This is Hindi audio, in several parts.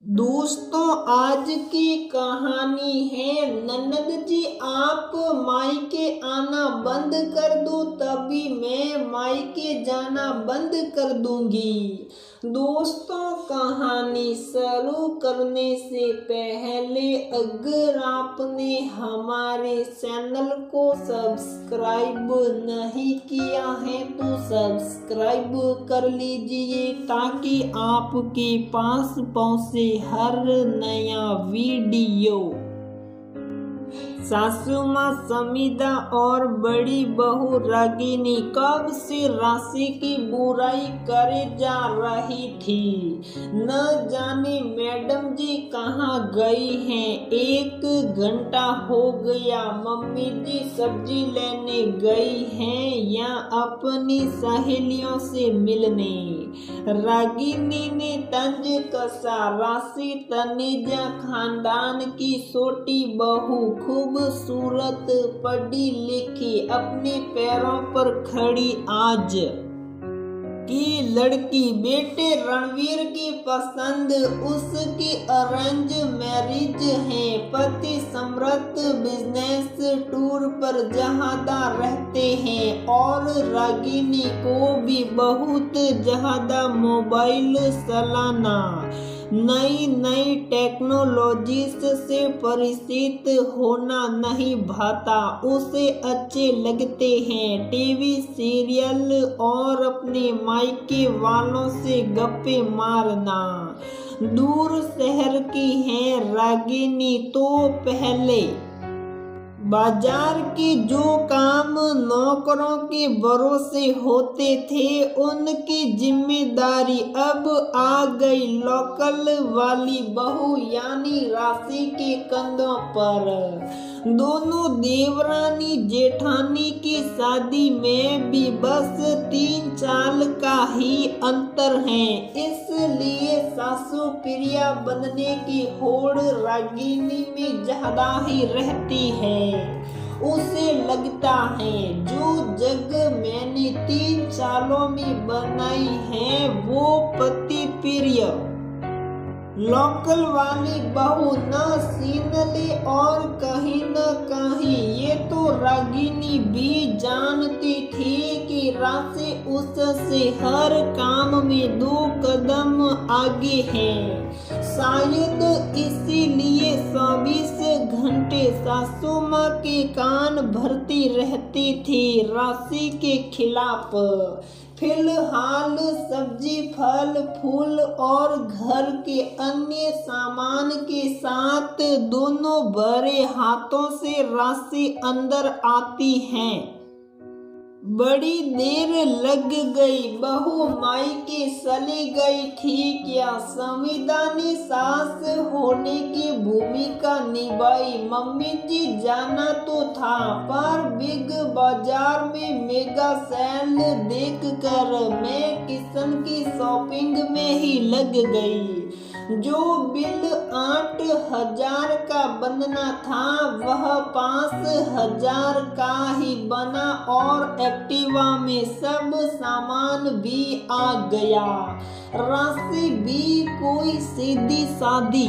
दोस्तों, आज की कहानी है ननद जी आप मायके आना बंद कर दो तभी मैं मायके जाना बंद कर दूंगी। दोस्तों, कहानी शुरू करने से पहले अगर आपने हमारे चैनल को सब्सक्राइब नहीं किया है तो सब्सक्राइब कर लीजिए ताकि आपके पास पहुंचे हर नया वीडियो। सासू माँ समीदा और बड़ी बहू रागिनी कब से राशि की बुराई करे जा रही थी। न जाने मैडम जी कहाँ गई हैं। 1 घंटा हो गया। मम्मी जी सब्जी लेने गई हैं या अपनी सहेलियों से मिलने। रागिनी ने तंज कसा। राशि तनेजा खानदान की छोटी बहू खूबसूरत पढ़ी लिखी अपने पैरों पर खड़ी आज की लड़की। बेटे रणवीर की पसंद उसकी अरेंज मैरिज है। पति समृद्ध बिजनेस टूर पर ज्यादा रहते हैं और रागिनी को भी बहुत ज्यादा मोबाइल चलाना नई नई टेक्नोलॉजीज से परिचित होना नहीं भाता। उसे अच्छे लगते हैं टीवी सीरियल और अपने मायके वालों से गप्पे मारना। दूर शहर की है रागिनी तो पहले बाजार के जो काम नौकरों के भरोसे होते थे उनकी जिम्मेदारी अब आ गई लोकल वाली बहू यानी राशि के कंधों पर। दोनों देवरानी जेठानी की शादी में भी बस 3 साल का ही अंतर है। इसलिए सासू प्रिया बनने की होड़ रागिनी में ज्यादा ही रहती है। उसे लगता है जो जग मैंने 3 सालों में बनाई है वो पति प्रिय लोकल वाली बहू न सीन ले और कहीं न कहीं ये तो रागिनी भी जानती थी कि राशि उससे हर काम में 2 कदम आगे है। शायद इसीलिए 24 घंटे सासू माँ के कान भरती रहती थी राशि के खिलाफ। फिलहाल सब्जी फल फूल और घर के अन्य सामान के साथ दोनों भरे हाथों से राशि अंदर आती हैं। बड़ी देर लग गई। बहू मायके चली गई थी क्या? समीदा ने सास होने की भूमिका निभाई। मम्मी जी जाना तो था पर बिग बाजार में मेगा सेल देखकर मैं किचन की शॉपिंग में ही लग गई। जो बिल 8,000 का बनना था वह 5,000 का ही बना और एक्टिवा में सब सामान भी आ गया। राशि भी कोई सीधी सादी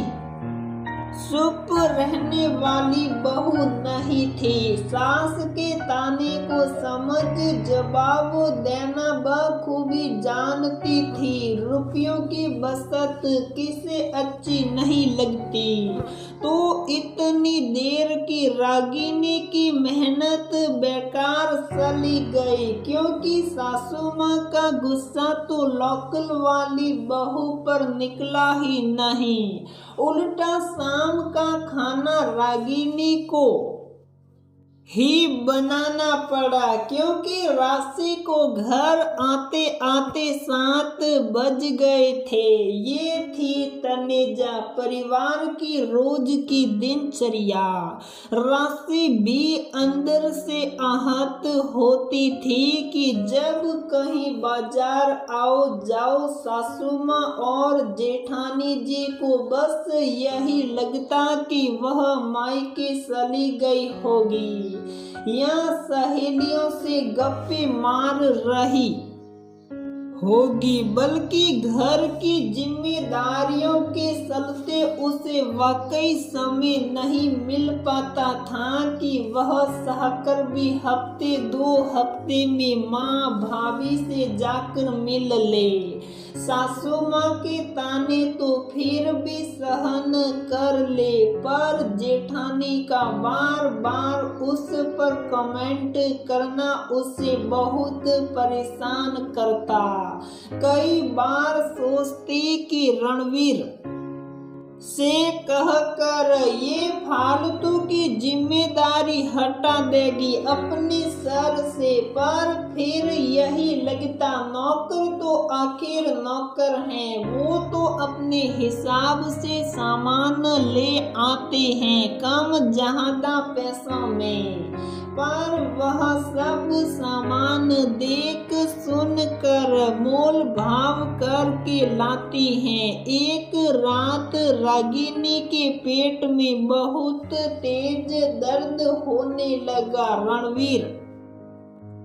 चुप रहने वाली बहू नहीं थी। सास के ताने को समझ जवाब देना बखूबी जानती थी। रुपयों की बचत किसे अच्छी नहीं लगती। तो इतनी देर की रागिनी की मेहनत बेकार चली गई क्योंकि सासू माँ का गुस्सा तो लोकल वाली बहू पर निकला ही नहीं। उल्टा शाम का खाना रागिनी को ही बनाना पड़ा क्योंकि राशि को घर आते आते 7 बज गए थे। ये थी तनेजा परिवार की रोज की दिनचर्या। राशि भी अंदर से आहत होती थी कि जब कहीं बाजार आओ जाओ सासू माँ और जेठानी जी को बस यही लगता कि वह मायके चली गई होगी या सहेलियों से गप्पे मार रही होगी, बल्कि घर की जिम्मेदारियों के चलते उसे वाकई समय नहीं मिल पाता था कि वह सहकर भी हफ्ते 2 हफ्ते में माँ भाभी से जाकर मिल ले। सासू माँ के ताने तो फिर भी सहन कर ले, पर जेठानी का बार बार उस पर कमेंट करना उसे बहुत परेशान करता। कई बार सोचती कि रणवीर से कहकर ये फालतू की जिम्मेदारी हटा देगी अपने सर से, पर फिर यही लगता नौकर तो आखिर नौकर हैं, वो तो अपने हिसाब से सामान ले आते हैं कम ज्यादा पैसों में, पर वह सब सामान देख सुन कर मोल भाव करके लाती हैं। एक रात रागिनी के पेट में बहुत तेज दर्द होने लगा। रणवीर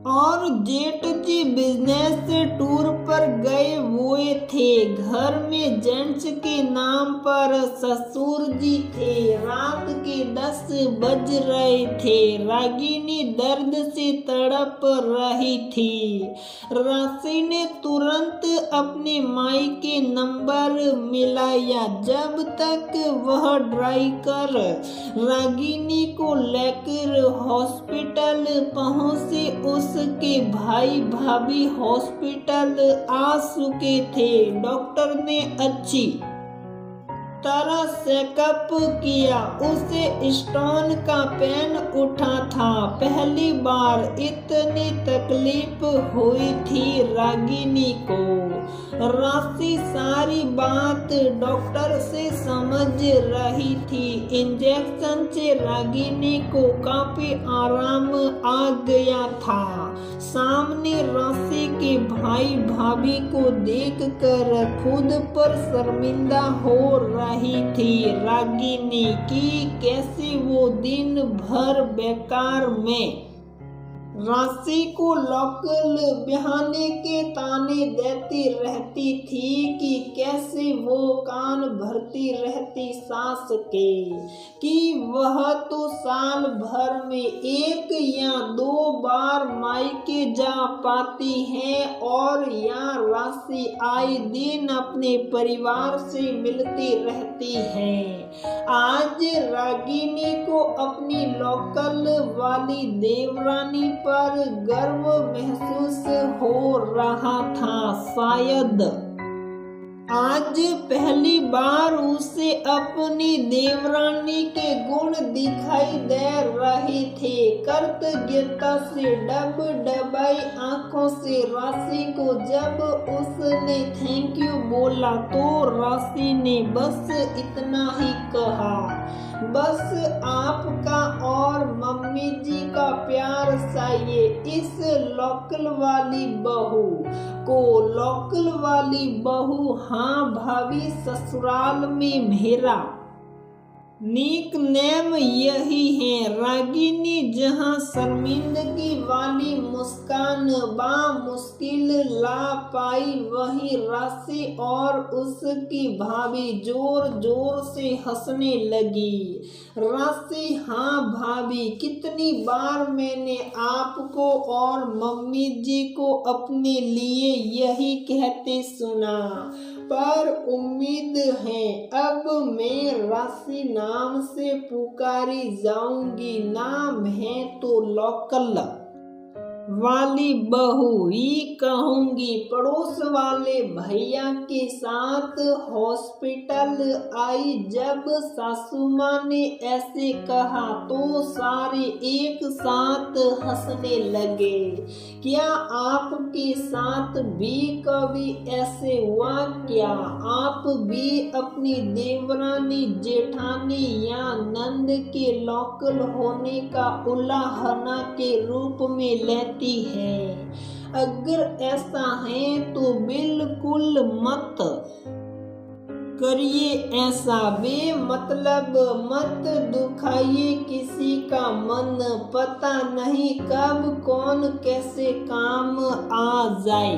और जेठ जी बिजनेस टूर पर गए हुए थे। घर में जेंट्स के नाम पर ससुर जी थे। रात के 10 बज रहे थे। रागिनी दर्द से तड़प रही थी। राशि ने तुरंत अपने माई के नंबर मिलाया। जब तक वह ड्राइवर रागिनी को लेकर हॉस्पिटल पहुंचे, उसके भाई भाभी हॉस्पिटल आ चुके थे। डॉक्टर ने अच्छी तरह चेकअप किया। उसे स्टोन का पेन उठा था। पहली बार इतनी तकलीफ हुई थी रागिनी को। राशि सारी बात डॉक्टर से समझ रही थी। इंजेक्शन से रागिनी को काफी आराम आ गया था। सामने राशि के भाई भाभी को देखकर खुद पर शर्मिंदा हो रही थी रागिनी की कैसे वो दिन भर बेकार में राशि को लोकल बहाने के ताने देती रहती थी कि कैसे वो कान भरती रहती सास के कि वह तो साल भर में 1 या 2 बार मायके जा पाती हैं और यहाँ राशि आए दिन अपने परिवार से मिलती रहती है। आज रागिनी को अपनी लोकल वाली देवरानी पर गर्व महसूस हो रहा था। शायद आज पहली बार उसे अपनी देवरानी के गुण दिखाई दे रहे थे। कृतज्ञता से डबाई आंखों से राशि को जब उसने थैंक यू बोला तो राशि ने बस इतना ही कहा, बस आपका और मम्मी जी का प्यार चाहिए। इस लोकल वाली बहू को लोकल वाली बहू, हाँ भाभी, ससुराल में मेरा निक नेम यही है। रागिनी जहाँ शर्मिंदगी वाली मुस्कान मुश्किल ला पाई, वही राशि और उसकी भाभी जोर जोर से हंसने लगी। राशि, हाँ भाभी, कितनी बार मैंने आपको और मम्मी जी को अपने लिए यही कहते सुना, पर उम्मीद है अब मैं राशि नाम से पुकारी जाऊंगी। नाम है तो लोकल वाली बहू ही कहूंगी। पड़ोस वाले भैया के साथ हॉस्पिटल आई। जब सासू माँ ने ऐसे कहा तो सारे एक साथ हंसने लगे। क्या आपके साथ भी कभी ऐसे हुआ क्या? आप भी अपनी देवरानी, जेठानी या नंद के लोकल होने का उलाहना के रूप में लेते है? अगर ऐसा है तो बिल्कुल मत करिए ऐसा। बेमतलब मत दुखाइए किसी का मन। पता नहीं कब कौन कैसे काम आ जाए।